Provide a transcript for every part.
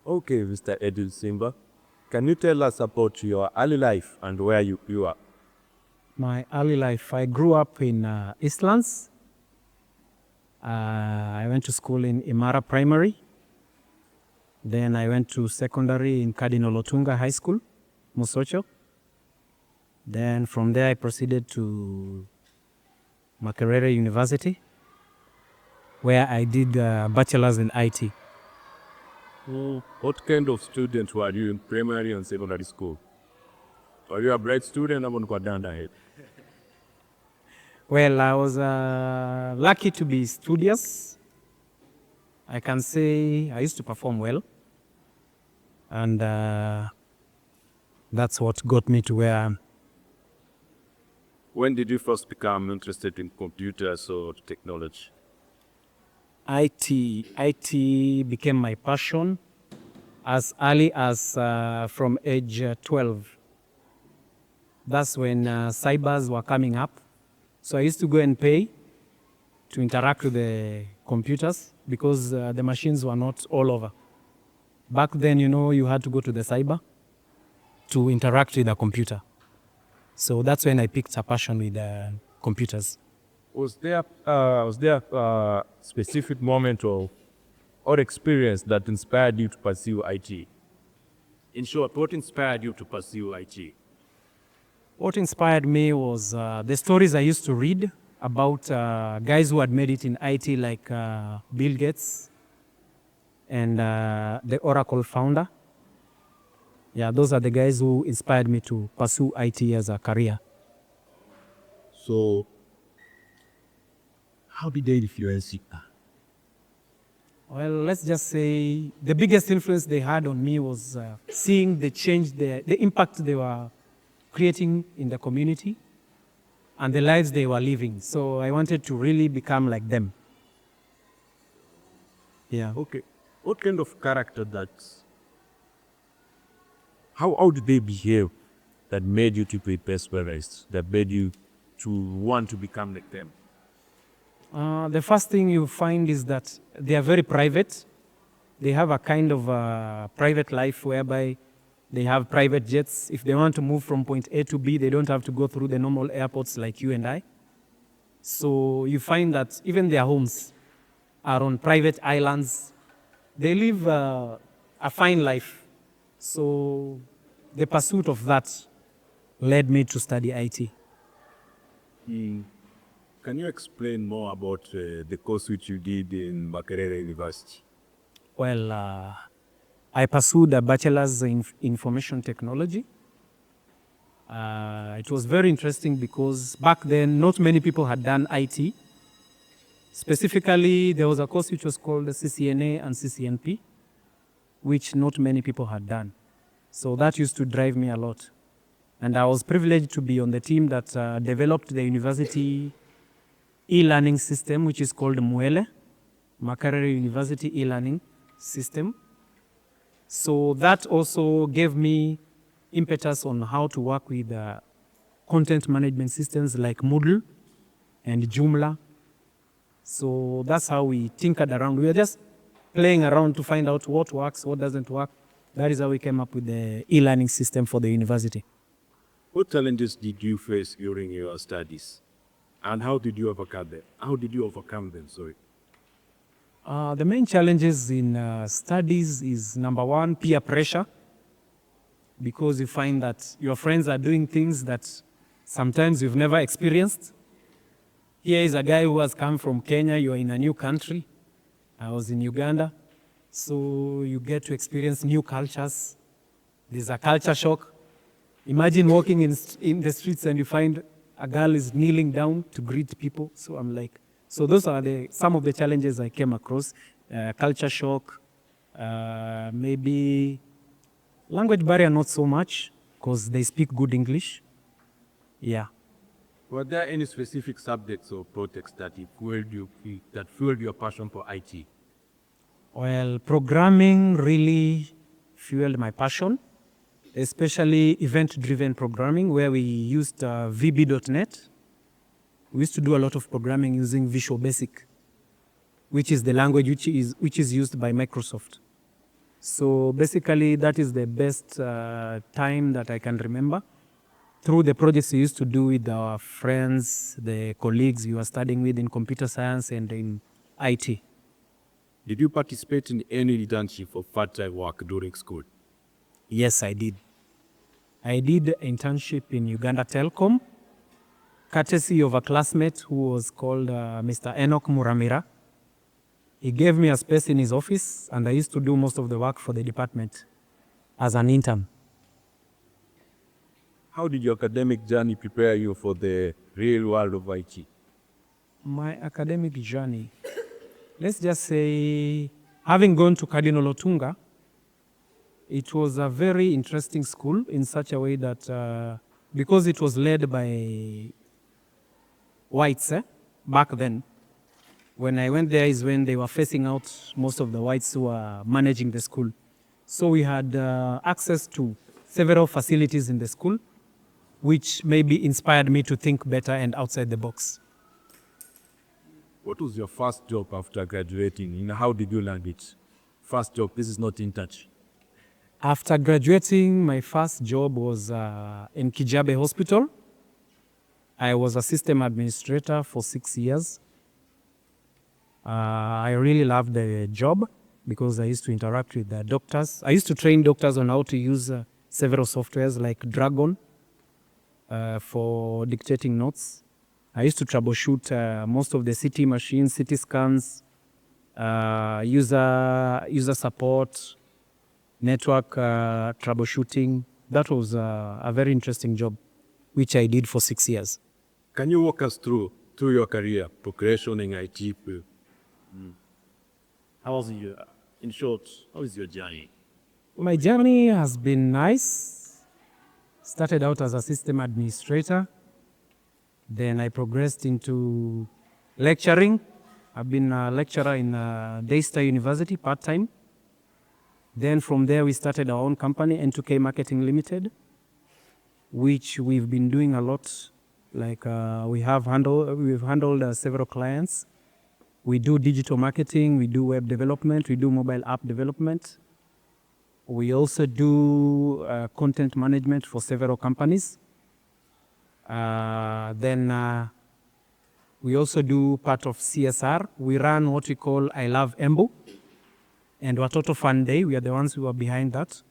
Okay, Mr. Edwin Simba, can you tell us about your early life and where you are? My early life, I grew up in Eastlands. I went to school in Imara Primary. Then I went to secondary in Cardinal Otunga High School, Musocho. Then from there I proceeded to Makerere University, where I did a bachelor's in IT. What kind of student were you in primary and secondary school? Were you a bright student or kwa danda head? Well, I was lucky to be studious. I can say I used to perform well. And that's what got me to where I am. When did you first become interested in computers or technology? IT became my passion as early as from age 12. That's when cybers were coming up. So I used to go and pay to interact with the computers because the machines were not all over. Back then, you had to go to the cyber to interact with the computer. So that's when I picked a passion with computers. Was there a specific moment or experience that inspired you to pursue IT? In short, what inspired you to pursue IT? What inspired me was the stories I used to read about guys who had made it in IT, like Bill Gates and the Oracle founder. Yeah, those are the guys who inspired me to pursue IT as a career. So, how did they influence you? Well, let's just say the biggest influence they had on me was seeing the change, the impact they were creating in the community and the lives they were living. So I wanted to really become like them. Yeah. Okay. What kind of character how did they behave that made you to be perseverance, that made you to want to become like them? The first thing you find is that they are very private. They have a kind of private life whereby they have private jets. If they want to move from point A to B, they don't have to go through the normal airports like you and I. So you find that even their homes are on private islands. They live a fine life. So the pursuit of that led me to study IT. Can you explain more about the course which you did in Makerere University? Well, I pursued a bachelor's in information technology. It was very interesting because back then not many people had done IT. Specifically, there was a course which was called CCNA and CCNP, which not many people had done. So that used to drive me a lot. And I was privileged to be on the team that developed the university e-learning system, which is called Muele, Makerere University e-learning system. So that also gave me impetus on how to work with content management systems like Moodle and Joomla. So that's how we tinkered around. We were just playing around to find out what works, what doesn't work. That is how we came up with the e-learning system for the university. What challenges did you face during your studies? And how did you overcome them? Sorry. The main challenges in studies is, number one, peer pressure. Because you find that your friends are doing things that sometimes you've never experienced. Here is a guy who has come from Kenya, you're in a new country. I was in Uganda. So you get to experience new cultures. There's a culture shock. Imagine walking in the streets and you find a girl is kneeling down to greet people. So I'm like, so those are some of the challenges I came across. Culture shock, maybe language barrier, not so much, because they speak good English. Yeah. Were there any specific subjects or projects that fueled your passion for IT? Well, programming really fueled my passion, especially event-driven programming, where we used VB.NET. We used to do a lot of programming using Visual Basic, which is the language which is used by Microsoft. So basically, that is the best time that I can remember. Through the projects we used to do with our friends, the colleagues we were studying with in computer science and in IT. Did you participate in any internship or part-time work during school? Yes, I did. I did internship in Uganda Telecom, courtesy of a classmate who was called Mr. Enoch Muramira. He gave me a space in his office, and I used to do most of the work for the department as an intern. How did your academic journey prepare you for the real world of IT? My academic journey, let's just say, having gone to Cardinal Otunga, it was a very interesting school in such a way that because it was led by whites back then, when I went there is when they were phasing out most of the whites who were managing the school. So we had access to several facilities in the school, which maybe inspired me to think better and outside the box. What was your first job after graduating, and how did you land it? First job, this is not internship. After graduating, my first job was in Kijabe Hospital. I was a system administrator for 6 years. I really loved the job because I used to interact with the doctors. I used to train doctors on how to use several softwares like Dragon for dictating notes. I used to troubleshoot most of the CT machines, CT scans, user support, network troubleshooting. That was a very interesting job, which I did for 6 years. Can you walk us through your career progression in IT? How was your, in short, how is your journey? My journey has been nice. Started out as a system administrator. Then I progressed into lecturing. I've been a lecturer in Daystar University part-time. Then from there we started our own company, N2K Marketing Limited, which we've been doing a lot. Like we've handled several clients. We do digital marketing, we do web development, we do mobile app development. We also do content management for several companies. Then we also do part of CSR. We run what we call I Love Embu and Watoto Fun Day. We are the ones who are behind that.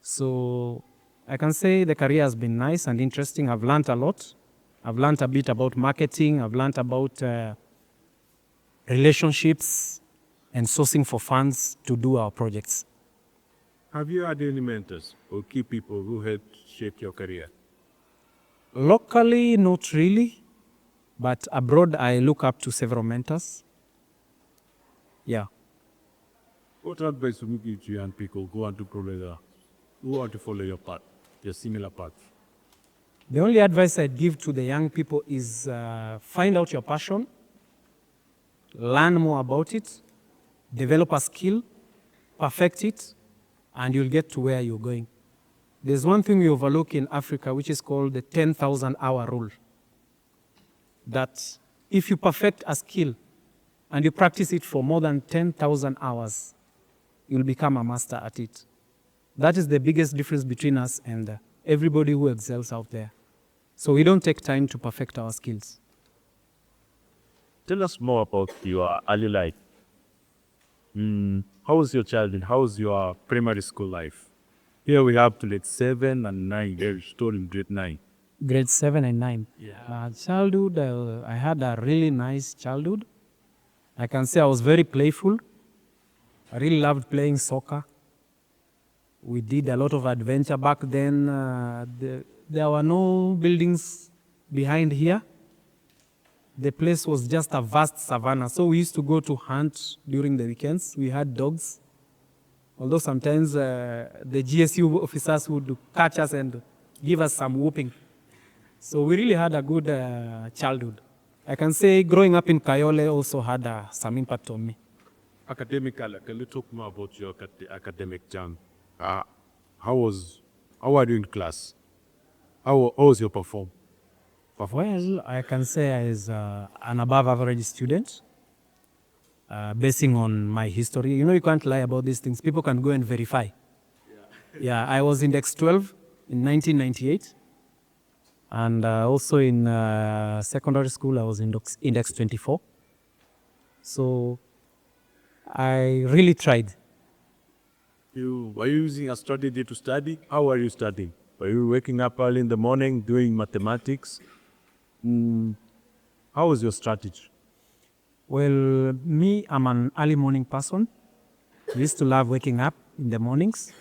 So I can say the career has been nice and interesting. I've learned a lot. I've learned a bit about marketing. I've learned about relationships and sourcing for funds to do our projects. Have you had any mentors or key people who helped shape your career? Locally, not really, but abroad, I look up to several mentors. Yeah. What advice would you give to young people who want to follow your path, your similar path? The only advice I'd give to the young people is find out your passion, learn more about it, develop a skill, perfect it, and you'll get to where you're going. There's one thing we overlook in Africa, which is called the 10,000 hour rule. That if you perfect a skill and you practice it for more than 10,000 hours, you'll become a master at it. That is the biggest difference between us and everybody who excels out there. So we don't take time to perfect our skills. Tell us more about your early life. How was your childhood? How was your primary school life? Here we have to grade 7 and 9. They're still in grade 9. Grade 7 and 9. Childhood, I had a really nice childhood. I can say I was very playful. I really loved playing soccer. We did a lot of adventure back then. There were no buildings behind here. The place was just a vast savanna. So we used to go to hunt during the weekends. We had dogs. Although sometimes the GSU officers would catch us and give us some whooping. So we really had a good childhood. I can say growing up in Kayole also had some impact on me. Academically, can you talk more about your academic journey? How were you in class? How was your performance? Well, I can say I was an above average student. basing on my history. You know, you can't lie about these things. People can go and verify. Yeah, I was index 12 in 1998. And also in secondary school, I was index 24. So I really tried. Were you using a strategy to study? How were you studying? Were you waking up early in the morning doing mathematics? How was your strategy? Well, me, I'm an early morning person. I used to love waking up in the mornings.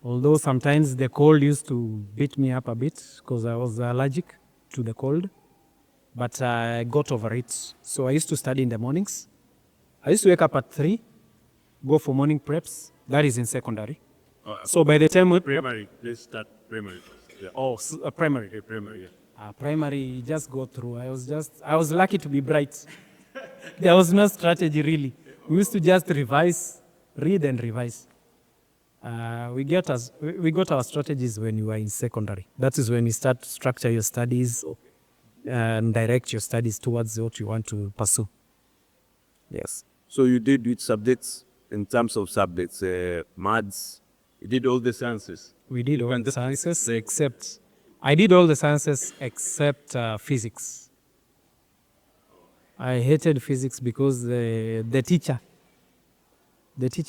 Although sometimes the cold used to beat me up a bit because I was allergic to the cold. But I got over it. So I used to study in the mornings. I used to wake up at 3, go for morning preps. That is in secondary. So by the time Primary, let's start primary. Yeah. primary. Okay, primary, yeah. Primary, just go through. I was lucky to be bright. There was no strategy really. We used to just revise, read and revise. We got our strategies when we were in secondary. That is when you start to structure your studies and direct your studies towards what you want to pursue. Yes. So you did which subjects in terms of subjects? Maths, you did all the sciences? We did all the sciences except, I did all the sciences except physics. I hated physics because the teacher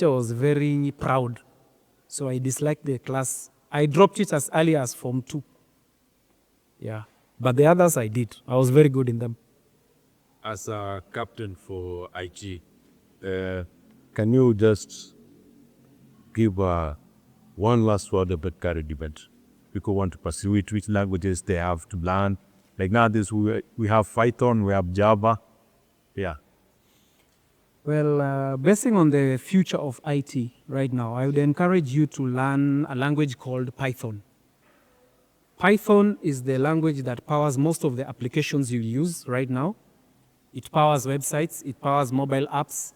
was very proud. So I disliked the class. I dropped it as early as Form 2. Yeah. But the others I did. I was very good in them. As a captain for IG, can you just give one last word about current event? People want to pursue it, which languages they have to learn. Like nowadays, we have Python, we have Java. Yeah. Well, basing on the future of IT right now, I would encourage you to learn a language called Python. Python is the language that powers most of the applications you use right now. It powers websites, it powers mobile apps,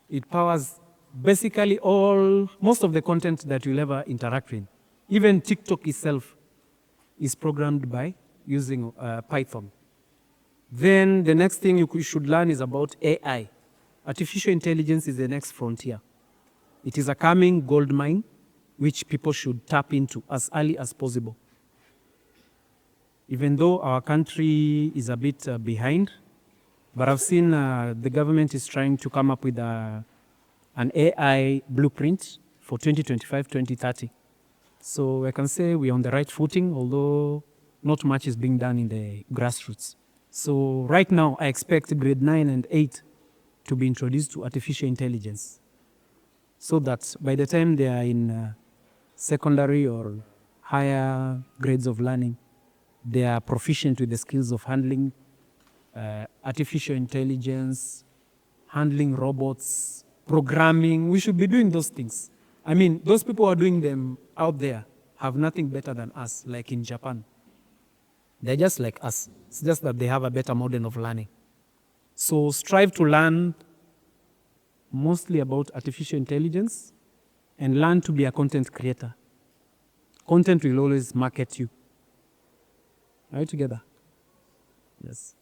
it powers basically most of the content that you'll ever interact with. Even TikTok itself is programmed by using Python. Then the next thing you should learn is about AI. Artificial intelligence is the next frontier. It is a coming gold mine, which people should tap into as early as possible. Even though our country is a bit behind, but I've seen the government is trying to come up with an AI blueprint for 2025-2030. So I can say we're on the right footing, although not much is being done in the grassroots. So right now, I expect grade 9 and 8 to be introduced to artificial intelligence, so that by the time they are in secondary or higher grades of learning, they are proficient with the skills of handling artificial intelligence, handling robots, programming. We should be doing those things. I mean, those people who are doing them out there have nothing better than us, like in Japan. They're just like us. It's just that they have a better model of learning. So strive to learn mostly about artificial intelligence and learn to be a content creator. Content will always market you. Are you together? Yes.